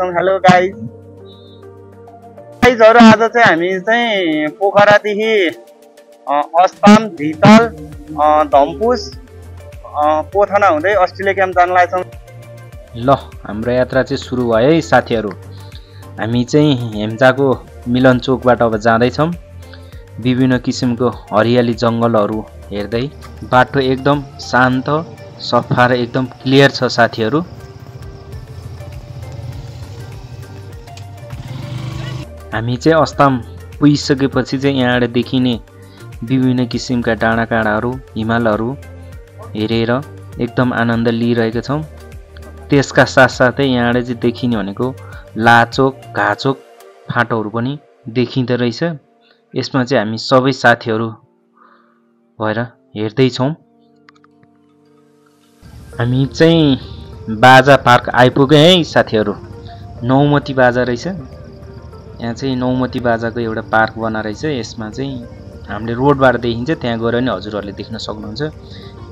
Hello गाइजहरु आज चाहिँ हामी चाहिँ पोखरादेखि अस्ताम धिताल धम्पुस पोथना हुँदै अस्ट्रेलिया क्याम्प जान लागेछौं। ल हाम्रो यात्रा चाहिँ सुरु भयो है साथीहरु। हामी चाहिँ हेम्चाको मिलन चोकबाट अब जाँदै छौं। विभिन्न किसिमको हरियाली जंगलहरु हेर्दै बाटो एकदम शान्त सफा र एकदम क्लियर छ साथीहरु। हामी चाहिँ अस्ताम पुगिसकेपछि चाहिँ यहाँबाट देखिने विभिन्न किसिमका डाँडाकाँडाहरू हिमालहरू हेरेर एकदम आनन्द लिइरहेका छौं। त्यसका साथसाथै यहाँबाट चाहिँ देखिने भनेको लाचोक घाचोक फाँटोहरू पनि देखिँदै रहेछ। यसमा चाहिँ हामी सबै साथीहरू भएर हेर्दै छौं। हामी चाहिँ बाजा पार्क आइपुगे है साथीहरू। नौमती बाजा रहेछ। यहाँ चाहिँ नौमती बाजाको एउटा पार्क बना रहेछ। यसमा चाहिँ हामीले रोडबाट देखिन्छ, त्यहाँ गएर नि हजुरहरूले देख्न सक्नुहुन्छ।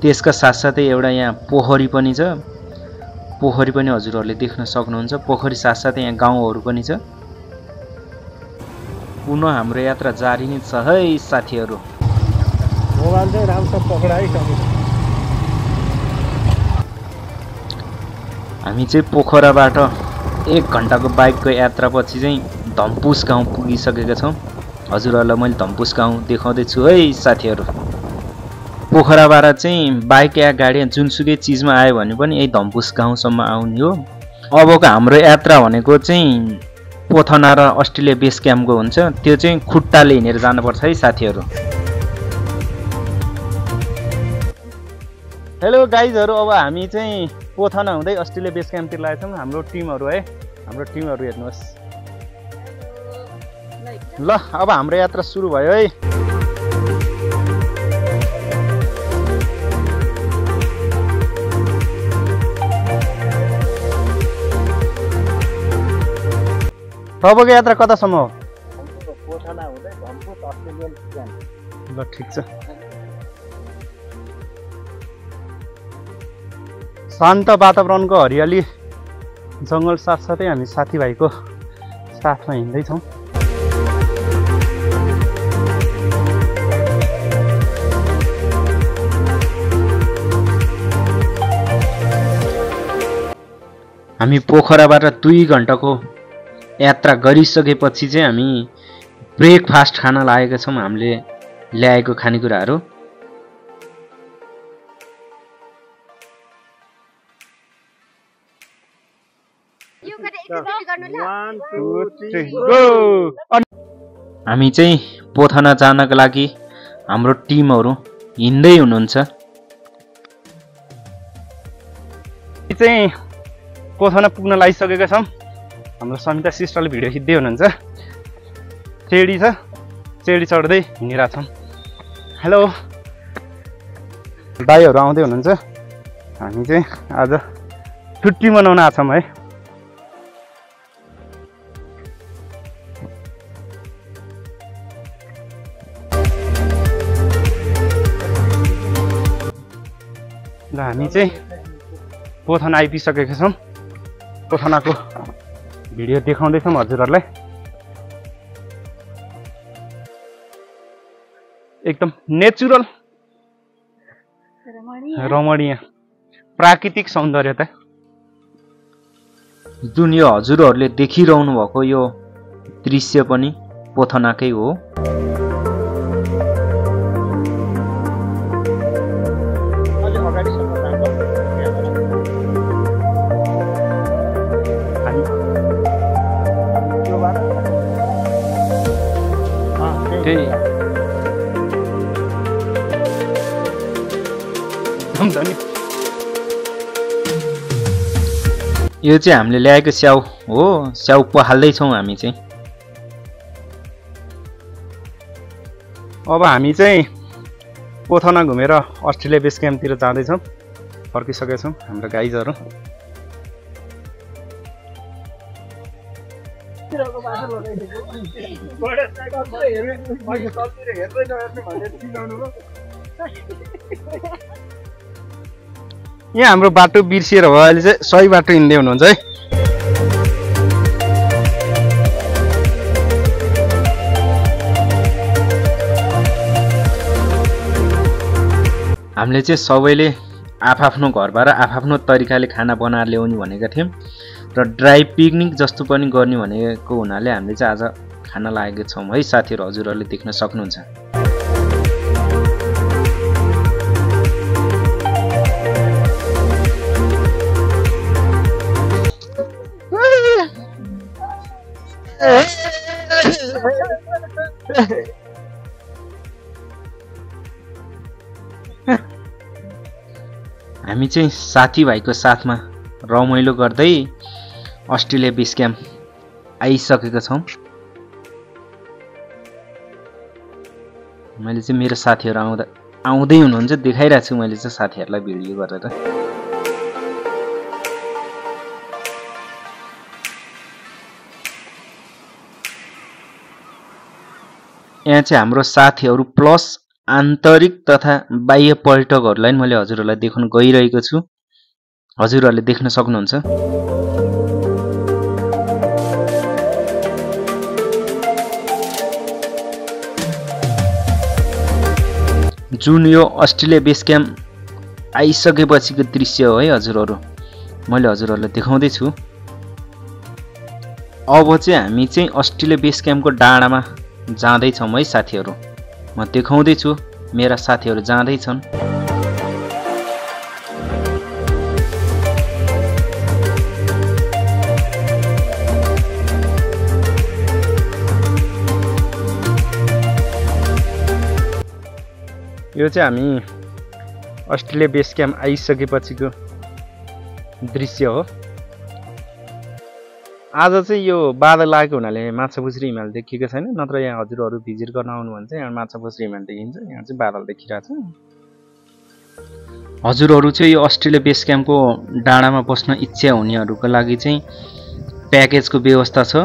त्यसका साथसाथै एउटा यहाँ पोखरी पनि छ। पोखरी पनि हजुरहरूले देख्न सक्नुहुन्छ। पोखरी साथसाथै यहाँ गाउँहरू पनि छ। पुनः हाम्रो यात्रा जारी नै छ है साथीहरू। मोबाइल चाहिँ राम्रो पक्राइ सकिन्छ। हामी चाहिँ पोखराबाट 1 घण्टाको बाइकको यात्रापछि चाहिँ धम्पुस गाउँ पुगिसकेका छौं। हजुरहरूलाई मैले धम्पुस गाउँ देखाउँदै छु है साथीहरू। पोखराबाट चाहिँ बाइक या गाडी जुनसुकै चीजमा आयो भने पनि यही धम्पुस गाउँसम्म आउने हो। अबको हाम्रो यात्रा भनेको चाहिँ पोथना र अस्ट्रेलिया बेस क्याम्पको हुन्छ। त्यो चाहिँ खुट्टाले हिँडेर जानुपर्छ है साथीहरू। हेलो गाइजहरु, अब हामी चाहिँ पोथना हुँदै अस्ट्रेलिया बेस क्याम्पतिर लागेछौं। हाम्रो टिमहरु है, हाम्रो टिमहरु हेर्नुहोस्। ल अब हाम्रो यात्रा सुरु भयो है। तपाईँको यात्रा कतासम्म हो? पोथना हुँदै धम्पुस अस्ट्रेलियन क्याम्प। ल ठिक छ। शान्त वातावरणको हरियाली जंगल साथसाथै हामी साथीभाइको साथमा हिँड्दैछौँ। हामी पोखराबाट 2 घण्टाको यात्रा गरिसकेपछि चाहिँ हामी ब्रेकफास्ट खान लागेका छौं। हामीले ल्याएको खानेकुराहरू हामी चाहिँ पोथना जानका लागि हाम्रो टिमहरु हिँड्दै हुनुहुन्छ। चाहिँ पोथना पुग्न लागिसकेका छौं। हाम्रो समिता सिस्टरले भिडियो खिच्दै हुनुहुन्छ। चेडी छ, चेडी चढ्दै हिँडिरा छौं। हेलो दाइहरु आउँदै हुनुहुन्छ। हामी चाहिँ आज छुट्टी मनाउन आछौं है। ल हामी चाहिँ पोथना आइपुगिसकेका छौं। पोथनाको भिडियो देखाउँदैछौँ हजुरहरूलाई। एकदम नेचुरल रमणीय प्राकृतिक सौन्दर्यता जुन यो हजुरहरूले देखिरहनु भएको यो दृश्य पनि पोथनाकै हो। यो चाहिँ हामीले ल्याएको स्याउ हो। स्याउ पहाल्दै छौं हामी चाहिँ। अब हामी चाहिँ पोथना घुमेर अस्ट्रेलिया बेस क्याम्पतिर जाँदैछौँ। फर्किसकेका छौँ हाम्रो गाइजहरु। यहाँ हाम्रो बाटो बिर्सिएर भयो। अहिले चाहिँ सही बाटो हिँड्दै हुनुहुन्छ है। हामीले चाहिँ सबैले आफआफ्नो घरबाट आफआफ्नो तरिकाले खाना बनाएर ल्याउने भनेका थियौँ र ड्राई पिकनिक जस्तो पनि गर्ने भनेको हुनाले हामीले चाहिँ आज खाना लागेका छौँ है साथीहरू, हजुरहरूले देख्न सक्नुहुन्छ। हामी चाहिँ साथीभाइको साथमा रमाइलो गर्दै अस्ट्रेलिया बेस क्याम्प आइसकेका छौँ। मैले चाहिँ मेरो साथीहरू आउँदै हुनुहुन्छ, देखाइरहेको छु मैले चाहिँ साथीहरूलाई भिडियो गरेर। यहाँ चाहिँ हाम्रो साथीहरू प्लस आन्तरिक तथा बाह्य पर्यटकहरूलाई मैले हजुरहरूलाई देखाउन गइरहेको छु, हजुरहरूले देख्न सक्नुहुन्छ। जुन यो अस्ट्रेलिया बेस क्याम्प आइसकेपछिको दृश्य हो है हजुरहरू, मैले हजुरहरूलाई देखाउँदैछु। अब चाहिँ हामी चाहिँ अस्ट्रेलिया बेस क्याम्पको डाँडामा जाँदैछौँ है साथीहरू, म देखाउँदैछु मेरा साथीहरू जाँदैछन्। यो चाहिँ हामी अस्ट्रेलिया बेस क्याम्प आइसकेपछिको दृश्य हो। आज चाहिँ यो बादल लागेको हुनाले माछापुछ्री हिमाल देखिएको छैन, नत्र यहाँ हजुरहरू भिजिट गर्न आउनु भने चाहिँ यहाँ माछापुछ्री हिमाल देखिन्छ, यहाँ चाहिँ बादल देखिरहेको छ। हजुरहरू चाहिँ यो अस्ट्रेलिया बेस क्याम्पको डाँडामा बस्न इच्छा हुनेहरूको लागि चाहिँ प्याकेजको व्यवस्था छ,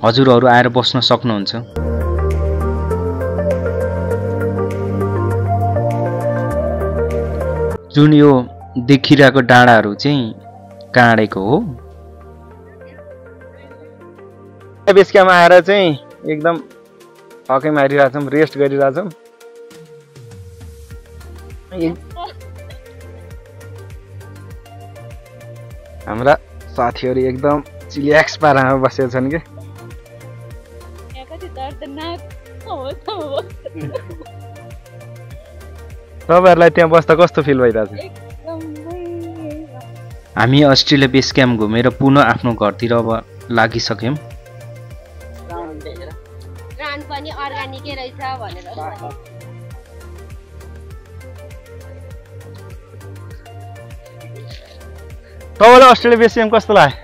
हजुरहरू आएर बस्न सक्नुहुन्छ। जुन यो देखिरहेको डाँडाहरू चाहिँ काँडेको हो। बेस क्याम्पमा आएर चाहिँ एकदम थकै मारिरहेछौँ, रेस्ट गरिरहेछौँ। हाम्रा साथीहरू एकदम चिल्याक्स पारामा बसेका छन् कि तपाईँहरूलाई त्यहाँ बस्दा कस्तो फिल भइरहेछ? हामी अस्ट्रेलिया बेस क्याम्प घुमेर पुनः आफ्नो घरतिर अब लागिसक्यौँ। पनि अर्गानिकै रहेछ भनेर तपाईँलाई अस्ट्रेलिया बेस क्याम्प कस्तो लाग्यो?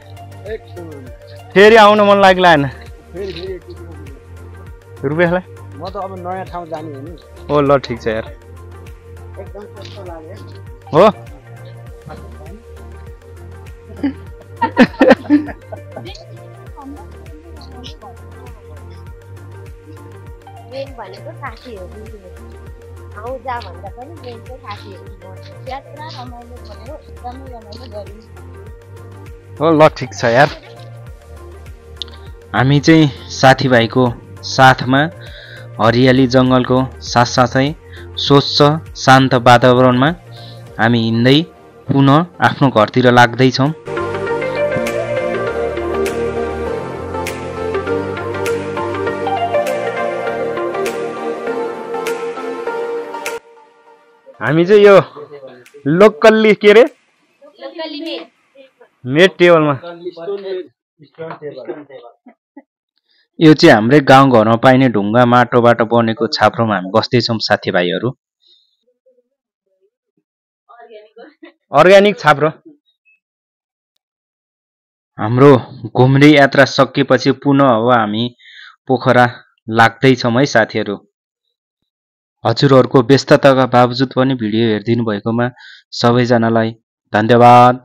फेरि आउन मन लाग्दैन? रुपेशलाई? म त अब नयाँ ठाउँ जाने हो नि। ओ ल ठिक छ यार। एकदम कस्तो लाग्यो हो? मेन भनेको साथीहरू आउँ जा भन्दा पनि मेन चाहिँ साथीहरू यात्रा रमाइलो भयो, एकदमै रमाइलो गऱ्यौँ। हो ल ठिक छ यार। हामी चाहिँ साथीभाइको साथमा हरियाली जङ्गलको साथसाथै स्वच्छ शान्त वातावरणमा हामी हिँड्दै पुनः आफ्नो घरतिर लाग्दैछौँ। हामी चाहिँ यो लोकल्ली के रे मेड टेबलमा यो चाहिँ हाम्रै गाउँघरमा पाइने ढुङ्गा माटोबाट बनेको छाप्रोमा हामी बस्दैछौँ साथीभाइहरू। अर्ग्यानिक छाप्रो। हाम्रो घुम्ने यात्रा सकिएपछि पुनः अब हामी पोखरा लाग्दैछौँ है साथीहरू। हजुरहरूको व्यस्तताका बावजुद पनि भिडियो हेरिदिनु भएकोमा सबैजनालाई धन्यवाद।